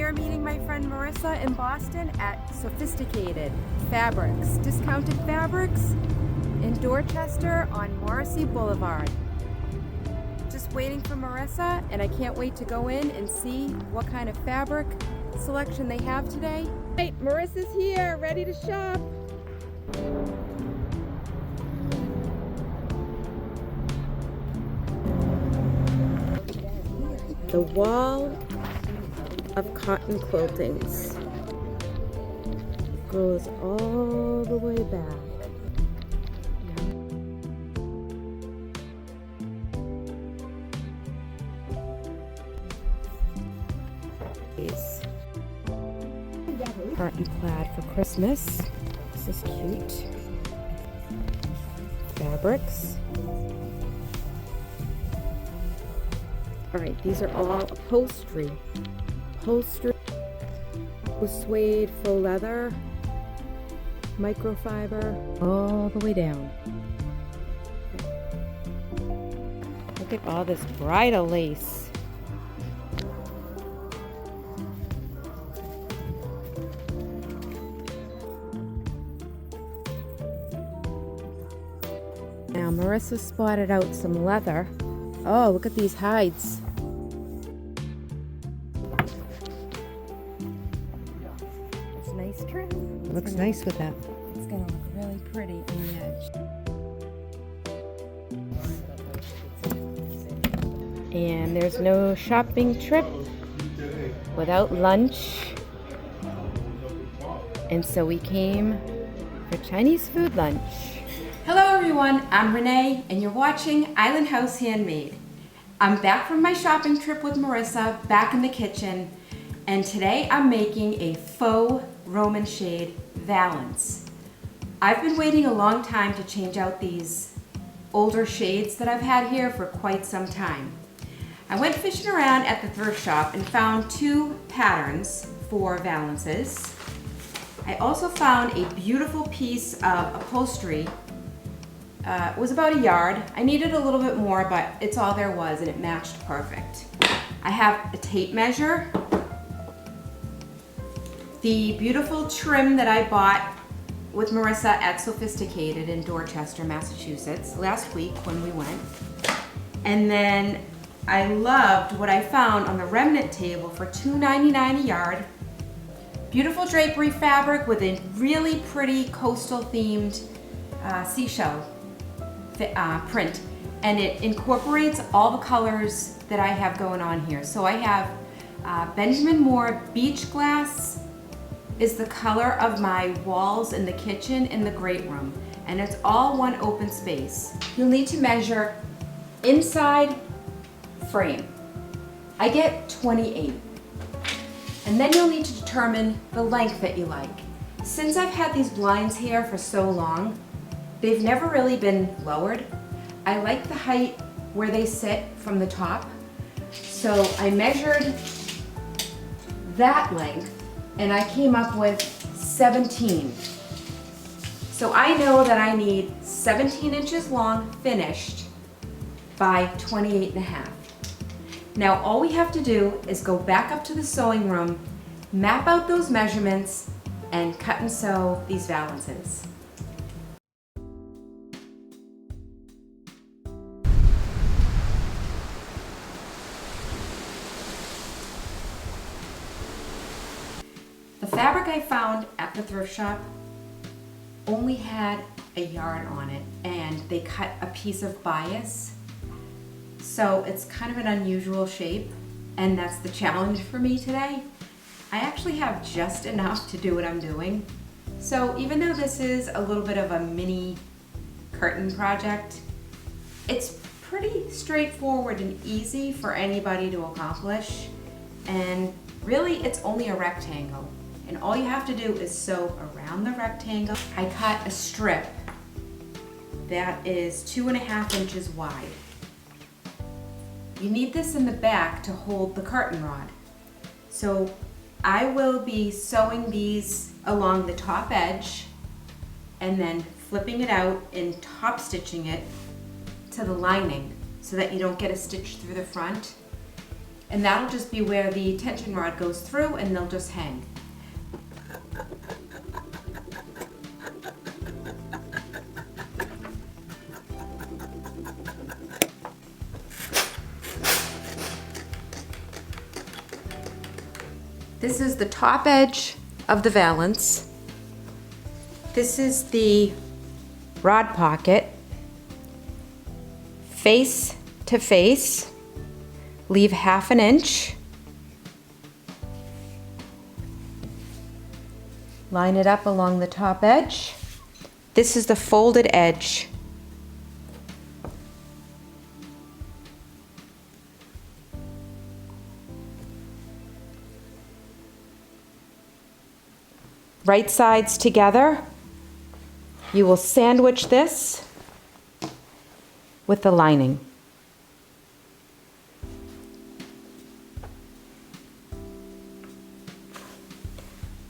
here meeting my friend Marissa in Boston at Sophisticated Fabrics, Discounted Fabrics in Dorchester on Morrissey Boulevard. Just waiting for Marissa, and I can't wait to go in and see what kind of fabric selection they have today. Hey, Marissa's here, ready to shop. The wall of cotton quiltings goes all the way back. Cotton plaid for Christmas. This is cute. Fabrics. Alright, these are all upholstery. Upholstery with suede, faux leather, microfiber, all the way down. Look at all this bridal lace. Now Marissa spotted out some leather. Oh, look at these hides. It's a nice trim. It looks nice with that. It's gonna look really pretty on the edge. And there's no shopping trip without lunch. And so we came for Chinese food lunch. Hello everyone, I'm Renee and you're watching Island House Handmade. I'm back from my shopping trip with Marissa, back in the kitchen, and today I'm making a faux Roman shade valance. I've been waiting a long time to change out these older shades that I've had here for quite some time. I went fishing around at the thrift shop and found two patterns for valances. I also found a beautiful piece of upholstery. It was about a yard. I needed a little bit more, but it's all there was and it matched perfect. I have a tape measure, the beautiful trim that I bought with Marissa at Sophisticated in Dorchester, Massachusetts last week when we went. And then I loved what I found on the remnant table for $2.99 a yard. Beautiful drapery fabric with a really pretty coastal themed seashell print, and it incorporates all the colors that I have going on here. So I have Benjamin Moore Beach Glass is the color of my walls in the kitchen in the great room, and it's all one open space. You'll need to measure inside frame. I get 28, and then you'll need to determine the length that you like. Since I've had these blinds here for so long, they've never really been lowered. I like the height where they sit from the top. So I measured that length and I came up with 17. So I know that I need 17 inches long finished by 28.5. Now all we have to do is go back up to the sewing room, map out those measurements, and cut and sew these valances. The fabric I found at the thrift shop only had a yard on it, and they cut a piece of bias. So it's kind of an unusual shape, and that's the challenge for me today. I actually have just enough to do what I'm doing. So even though this is a little bit of a mini curtain project, it's pretty straightforward and easy for anybody to accomplish. And really, it's only a rectangle. And all you have to do is sew around the rectangle. I cut a strip that is 2.5 inches wide. You need this in the back to hold the curtain rod. So I will be sewing these along the top edge and then flipping it out and top stitching it to the lining so that you don't get a stitch through the front. And that'll just be where the tension rod goes through and they'll just hang. This is the top edge of the valance. This is the rod pocket, face to face. Leave 1/2 inch. Line it up along the top edge. This is the folded edge. Right sides together. You will sandwich this with the lining.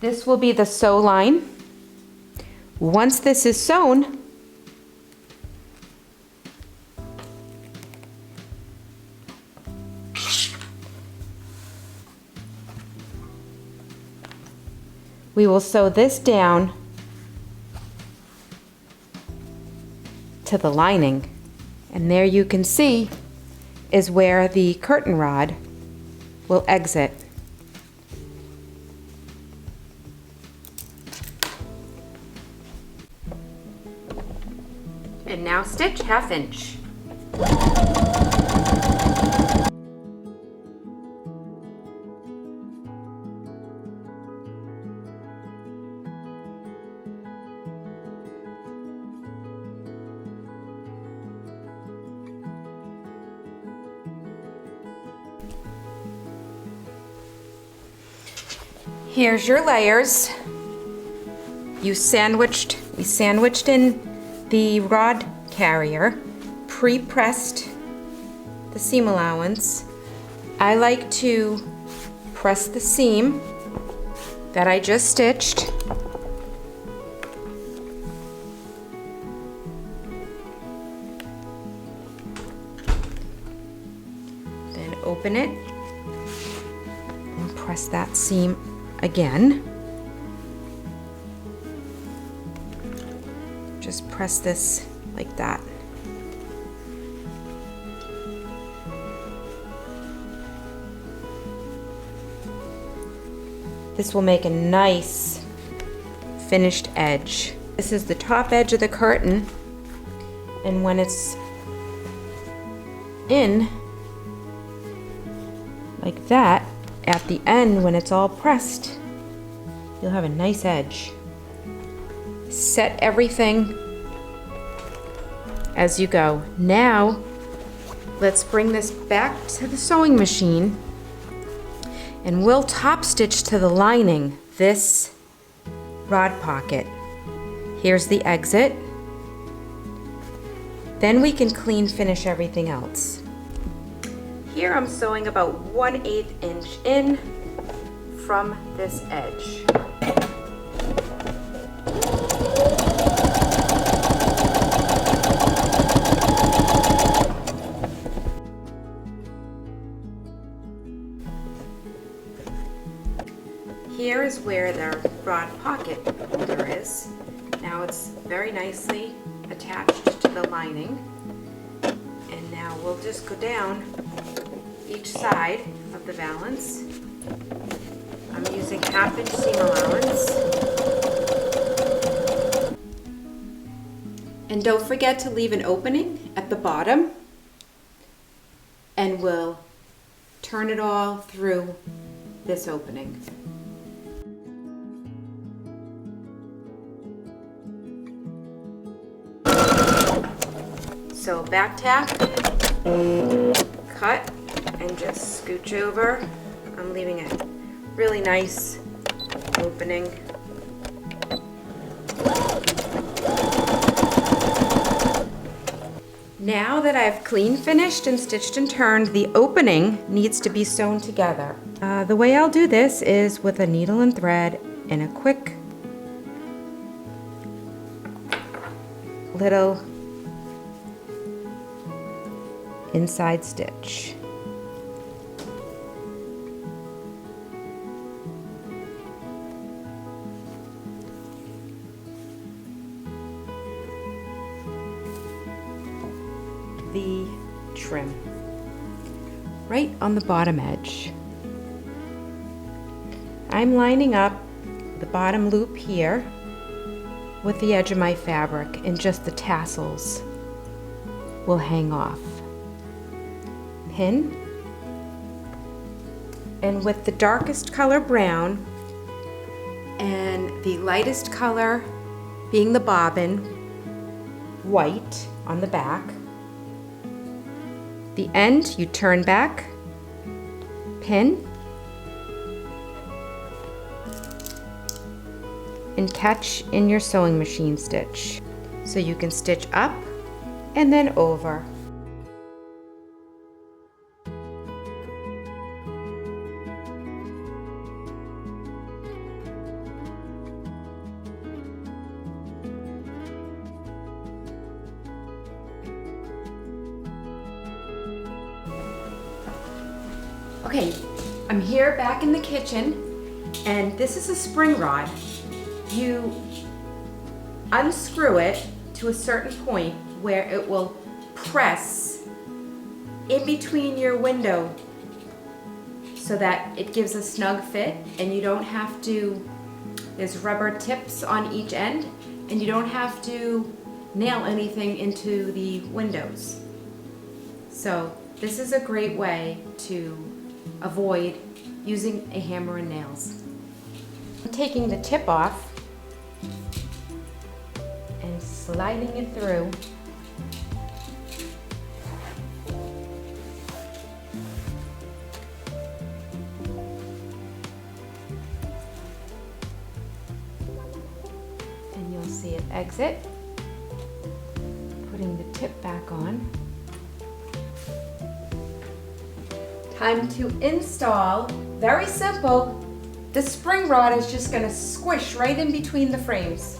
This will be the sew line. Once this is sewn, we will sew this down to the lining. And there you can see is where the curtain rod will exit. And now stitch 1/2 inch. Here's your layers. We sandwiched in the rod carrier, pre-pressed the seam allowance. I like to press the seam that I just stitched. Then open it and press that seam again. Just press this like that. This will make a nice finished edge. This is the top edge of the curtain, and when it's in like that, at the end when it's all pressed, you'll have a nice edge. Set everything as you go. Now, let's bring this back to the sewing machine and we'll top stitch to the lining this rod pocket. Here's the exit. Then we can clean finish everything else. Here I'm sewing about 1/8 inch in from this edge. Here is where the rod pocket holder is. Now it's very nicely attached to the lining. And now we'll just go down each side of the valance. I'm using 1/2 inch seam allowance. And don't forget to leave an opening at the bottom, and we'll turn it all through this opening. So back tap, cut, and just scooch over. I'm leaving a really nice opening. Now that I've clean finished and stitched and turned, the opening needs to be sewn together. The way I'll do this is with a needle and thread and a quick little inside stitch. trim right on the bottom edge. I'm lining up the bottom loop here with the edge of my fabric, and just the tassels will hang off. Pin, and with the darkest color brown and the lightest color being the bobbin, white on the back, the end you turn back, pin, and catch in your sewing machine stitch. So you can stitch up and then over. Okay, I'm here back in the kitchen, and this is a spring rod. You unscrew it to a certain point where it will press in between your window so that it gives a snug fit, and you don't have to, there's rubber tips on each end, and you don't have to nail anything into the windows. So this is a great way to avoid using a hammer and nails. I'm taking the tip off and sliding it through. And you'll see it exit. Putting the tip back on. Time to install. Very simple. The spring rod is just going to squish right in between the frames.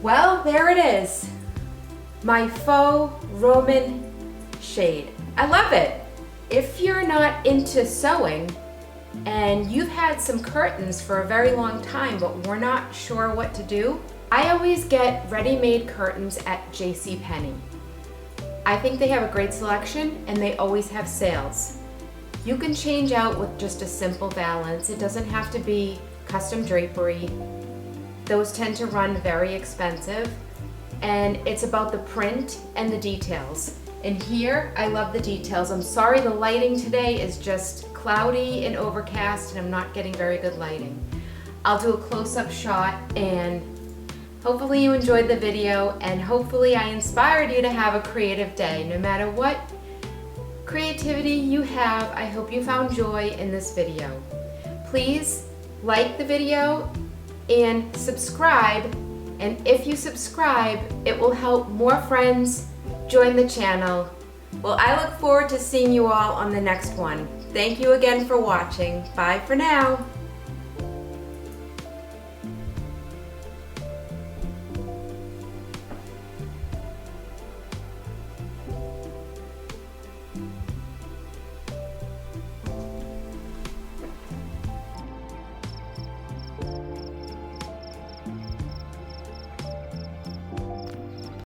Well, there it is. My faux Roman shade. I love it. If you're not into sewing and you've had some curtains for a very long time but we're not sure what to do, I always get ready-made curtains at JCPenney. I think they have a great selection and they always have sales. You can change out with just a simple valance. It doesn't have to be custom drapery. Those tend to run very expensive, and it's about the print and the details. And here, I love the details. I'm sorry the lighting today is just cloudy and overcast, and I'm not getting very good lighting. I'll do a close-up shot, and hopefully you enjoyed the video, and hopefully I inspired you to have a creative day. No matter what creativity you have, I hope you found joy in this video. Please like the video and subscribe, and if you subscribe, it will help more friends join the channel. Well, I look forward to seeing you all on the next one. Thank you again for watching. Bye for now.